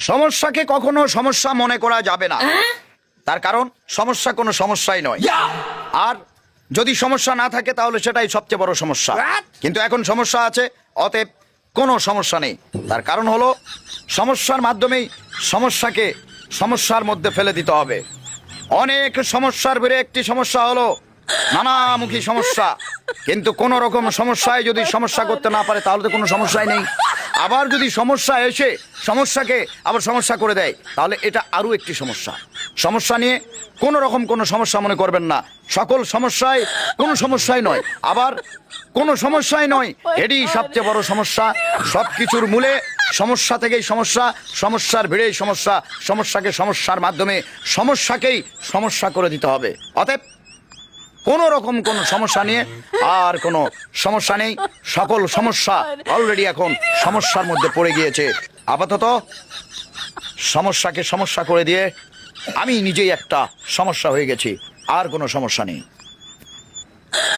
সমস্যাকে কখনো সমস্যা মনে করা যাবে না, তার কারণ সমস্যা কোনো সমস্যাই নয়। আর যদি সমস্যা না থাকে তাহলে সেটাই সবচেয়ে বড় সমস্যা। কিন্তু এখন সমস্যা আছে, অতএব কোনো সমস্যা নেই। তার কারণ হলো সমস্যার মাধ্যমেই সমস্যাকে সমস্যার মধ্যে ফেলে দিতে হবে। অনেক সমস্যার ভিড়ে একটি সমস্যা হলো নানামুখী সমস্যা। কিন্তু কোন রকম সমস্যায় যদি সমস্যা করতে না পারে তাহলে তো কোনো সমস্যাই নেই। আবার যদি সমস্যা এসে সমস্যাকে আবার সমস্যা করে দেয় তাহলে এটা আরো একটি সমস্যা। সমস্যা নিয়ে কোন রকম কোনো সমস্যা মনে করবেন না। সকল সমস্যায় কোনো সমস্যাই নয়, আবার কোনো সমস্যাই নয়, এটি সবচেয়ে বড় সমস্যা। সবকিছুর মূলে সমস্যা থেকেই সমস্যা, সমস্যার ভিড়েই সমস্যা। সমস্যাকে সমস্যার মাধ্যমে সমস্যাকেই সমস্যা করে দিতে হবে। অতএব কোনো রকম কোনো সমস্যা নিয়ে আর কোনো সমস্যা নেই। সকল সমস্যা অলরেডি এখন সমস্যার মধ্যে পড়ে গিয়েছে। আপাতত সমস্যাকে সমস্যা করে দিয়ে আমি নিজেই একটা সমস্যা হয়ে গেছি, আর কোনো সমস্যা নেই।